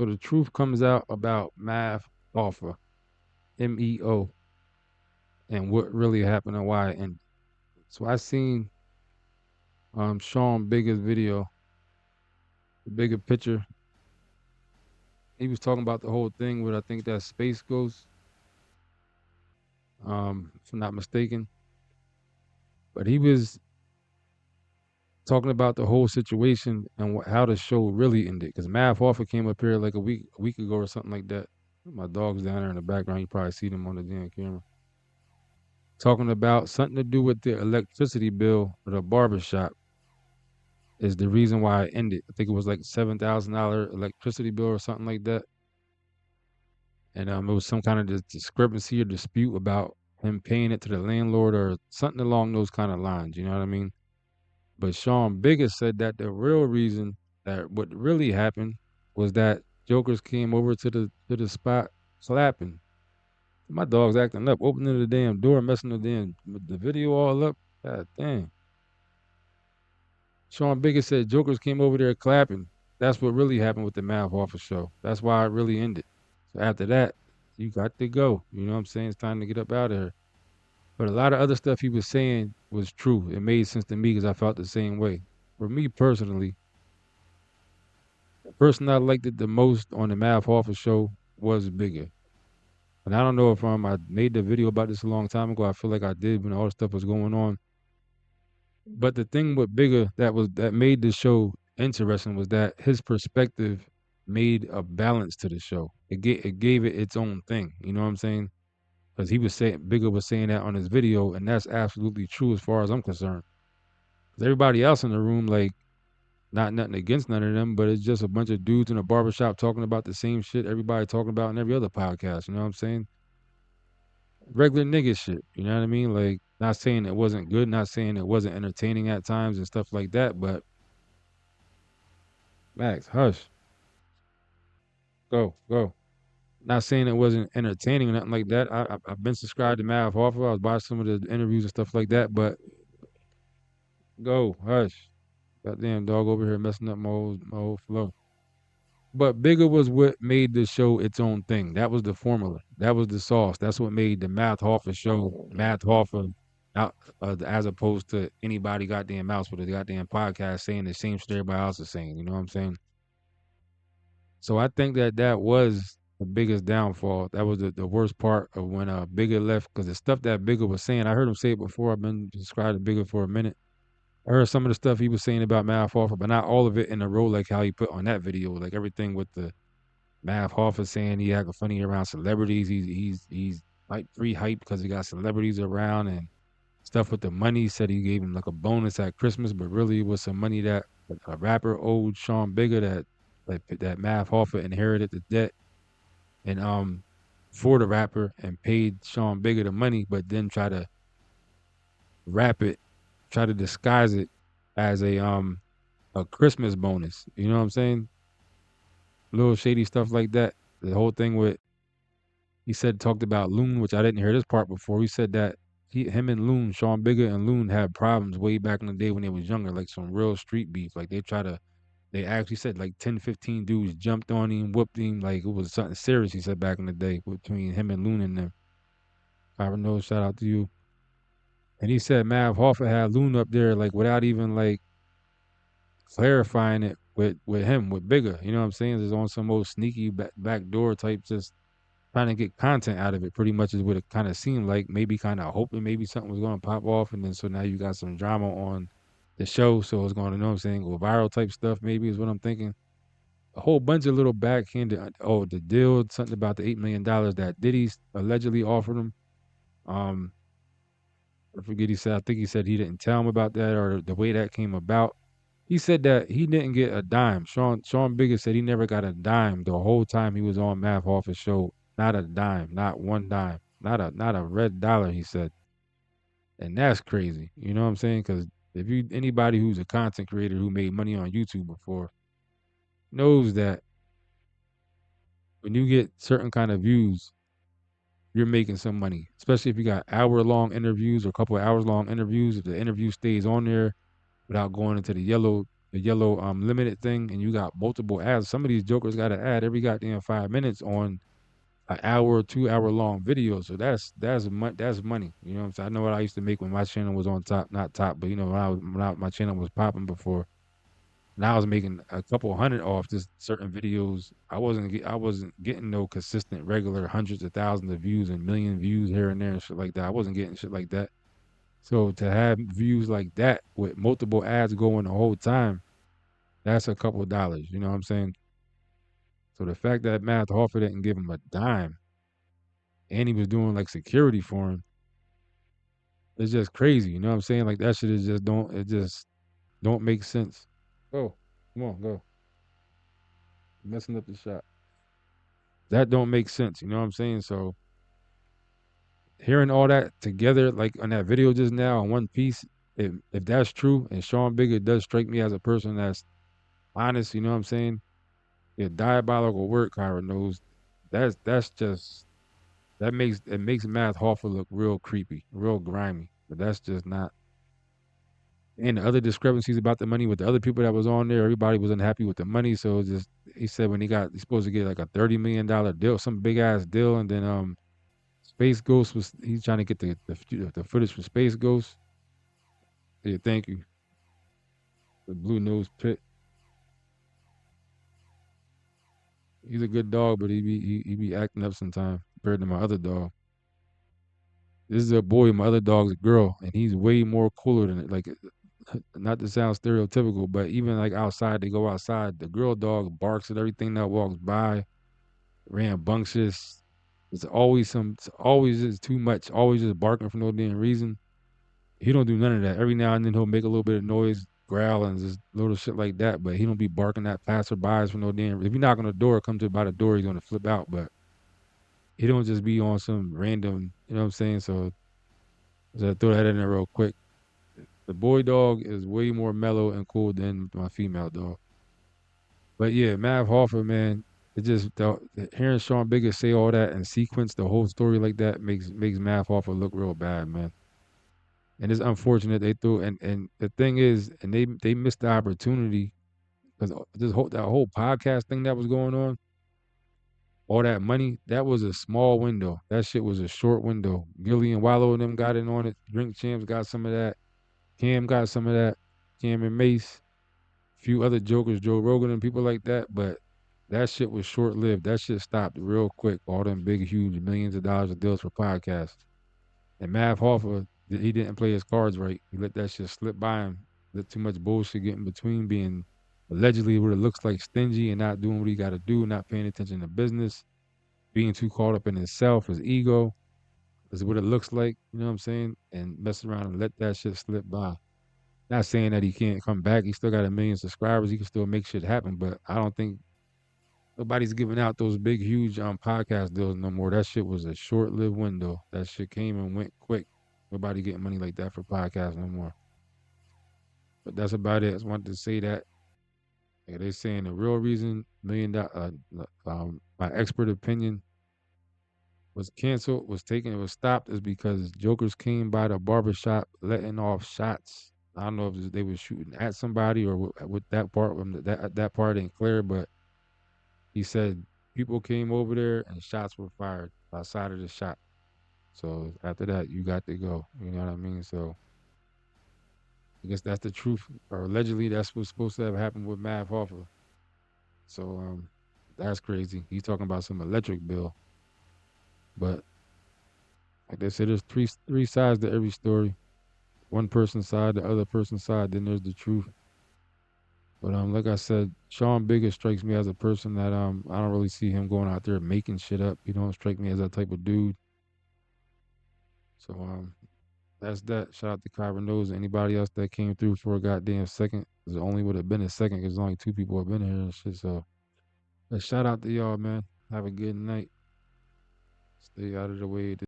So the truth comes out about Math Hoffa, MEO, and what really happened and why. And so I seen Sean Bigga's video, the bigger picture. He was talking about the whole thing with I think that Space Ghost, if I'm not mistaken. But he was talking about the whole situation and how the show really ended. Because Math Hoffa came up here like a week ago or something like that. My dog's down there in the background. You probably see them on the damn camera. Talking about something to do with the electricity bill for the barber shop is the reason why it ended. I think it was like $7,000 electricity bill or something like that. And it was some kind of discrepancy or dispute about him paying it to the landlord or something along those kind of lines. You know what I mean? But Sean Bigger said that the real reason that what really happened was that jokers came over to the spot slapping. My dog's acting up, opening the damn door, messing the video all up. God damn. Sean Bigger said jokers came over there clapping. That's what really happened with the Math Hoffa show. That's why it really ended. So after that, you got to go. You know what I'm saying? It's time to get up out of here. But a lot of other stuff he was saying was true. It made sense to me because I felt the same way. For me personally, the person I liked it the most on the Math Hoffa show was Bigger. And I don't know if I made the video about this a long time ago. I feel like I did when all the stuff was going on. But the thing with Bigger that made the show interesting was that his perspective made a balance to the show. It gave it its own thing. You know what I'm saying? Because he was saying Bigger was saying that on his video, and that's absolutely true as far as I'm concerned. 'Cause everybody else in the room, like, not nothing against none of them, but it's just a bunch of dudes in a barbershop talking about the same shit everybody talking about in every other podcast. You know what I'm saying? Regular nigga shit. You know what I mean? Like, not saying it wasn't good, not saying it wasn't entertaining at times and stuff like that, but Max, hush. Go, go. Not saying it wasn't entertaining or nothing like that. I've been subscribed to Math Hoffa. I was watching some of the interviews and stuff like that, but go, hush. Goddamn dog over here messing up my whole flow. But Bigger was what made the show its own thing. That was the formula. That was the sauce. That's what made the Math Hoffa show Math Hoffa, out, as opposed to anybody goddamn else with a goddamn podcast saying the same shit everybody else is saying. You know what I'm saying? So I think that was the biggest downfall. That was the worst part of when Bigger left, because the stuff that Bigger was saying, I heard him say it before. I've been subscribed to Bigger for a minute. I heard some of the stuff he was saying about Math Hoffa, but not all of it in a row like how he put on that video. Like everything with the Math Hoffa saying he acting funny around celebrities. He's like free hype because he got celebrities around and stuff with the money. Said he gave him like a bonus at Christmas, but really it was some money that a rapper owed Sean Bigger that Math Hoffa inherited the debt and for the rapper and paid Sean Bigger the money, but then wrap it, try to disguise it as a Christmas bonus. You know what I'm saying? Little shady stuff like that. The whole thing with he said talked about Loon, which I didn't hear this part before. He said that him and Loon, Sean Bigger and Loon had problems way back in the day when they was younger, like some real street beef. Like they actually said like 10, 15 dudes jumped on him, whooped him, like it was something serious. He said back in the day between him and Loon and them. I don't know. Shout out to you. And he said Mav Hoffa had Loon up there like without even like clarifying it with him with Bigger. You know what I'm saying? Just on some old sneaky back door type, just trying to get content out of it. Pretty much is what it kind of seemed like. Maybe kind of hoping maybe something was going to pop off, and then so now you got some drama on the show, so it's going to, know what I'm saying, go viral type stuff. Maybe is what I'm thinking. A whole bunch of little backhanded. Oh, the deal, something about the $8 million that Diddy allegedly offered him. Um, I forget he said. I think he said he didn't tell him about that or the way that came about. He said that he didn't get a dime. Sean Bigger said he never got a dime the whole time he was on Math Hoffa's show. Not a dime, not one dime, not a red dollar. He said, and that's crazy. You know what I'm saying? Because if you anybody who's a content creator who made money on YouTube before knows that when you get certain kind of views, you're making some money. Especially if you got hour-long interviews or a couple of hours-long interviews. If the interview stays on there without going into the yellow the yellow limited thing, and you got multiple ads. Some of these jokers got an ad every goddamn 5 minutes on an hour or 2 hour long video. So that's money. You know what I'm saying? I know what I used to make when my channel was on top, not top, but you know my channel was popping before. And I was making a couple hundred off just certain videos. I wasn't getting no consistent regular hundreds of thousands of views and million views here and there and shit like that. I wasn't getting shit like that. So to have views like that with multiple ads going the whole time, that's a couple dollars. You know what I'm saying? So the fact that Math Hoffa didn't give him a dime and he was doing like security for him, it's just crazy. You know what I'm saying? Like that shit is just don't make sense. Go. Come on, go. Messing up the shot. That don't make sense. You know what I'm saying? So hearing all that together, like on that video just now in one piece, if that's true, and Sean Bigger does strike me as a person that's honest, you know what I'm saying? Yeah, diabolical work, Kyra knows. That's just it makes Math Hoffa look real creepy, real grimy. But that's just not. And the other discrepancies about the money with the other people that was on there, everybody was unhappy with the money. So it's just he said when he's supposed to get like a $30 million deal, some big ass deal, and then Space Ghost was he's trying to get the footage from Space Ghost. Yeah, thank you. The blue nose pit. He's a good dog, but he be acting up sometimes compared to my other dog. This is a boy, my other dog's a girl, and he's way more cooler than it. Like, not to sound stereotypical, but even like outside, they go outside. The girl dog barks at everything that walks by, rambunctious. It's always just too much. Always just barking for no damn reason. He don't do none of that. Every now and then he'll make a little bit of noise, growl, and just little shit like that. But he don't be barking at passerbys for no damn. If you knock on the door, come to by the door, he's gonna flip out. But he don't just be on some random. You know what I'm saying? So just throw that in there real quick. The boy dog is way more mellow and cool than my female dog. But yeah, Mav Hoffa, man, it just hearing Sean Bigger say all that and sequence the whole story like that makes Mav Hoffa look real bad, man. And it's unfortunate they threw and the thing is, and they missed the opportunity because that whole podcast thing that was going on, all that money, that was a small window. That shit was a short window. Gilly and Wallow and them got in on it. Drink Champs got some of that. Cam got some of that. Cam and Mace, a few other jokers, Joe Rogan and people like that. But that shit was short lived. That shit stopped real quick. All them big, huge millions of dollars of deals for podcasts. And Mav Hoffa, he didn't play his cards right. He let that shit slip by him. Let too much bullshit get in between being allegedly what it looks like stingy and not doing what he got to do, not paying attention to business, being too caught up in himself, his ego is what it looks like. You know what I'm saying? And mess around and let that shit slip by. Not saying that he can't come back. He still got 1 million subscribers. He can still make shit happen. But I don't think nobody's giving out those big, huge podcast deals no more. That shit was a short-lived window. That shit came and went quick. Nobody getting money like that for podcasts no more. But that's about it. I just wanted to say that. Like they saying the real reason my expert opinion was canceled, was taken, it was stopped is because jokers came by the barbershop letting off shots. I don't know if they were shooting at somebody or with that part. That part ain't clear, but he said people came over there and shots were fired outside of the shop. So after that, you got to go. You know what I mean? So I guess that's the truth, or allegedly that's what's supposed to have happened with Math Hoffa. So that's crazy. He's talking about some electric bill, but like they said, there's three sides to every story. One person's side, the other person's side, then there's the truth. But like I said, Sean Bigger strikes me as a person that I don't really see him going out there making shit up. He don't strike me as that type of dude. So that's that. Shout out to Kyra Knows. Anybody else that came through for a goddamn second, it only would have been a second because only 2 people have been here and shit. So shout out to y'all, man. Have a good night. Stay out of the way.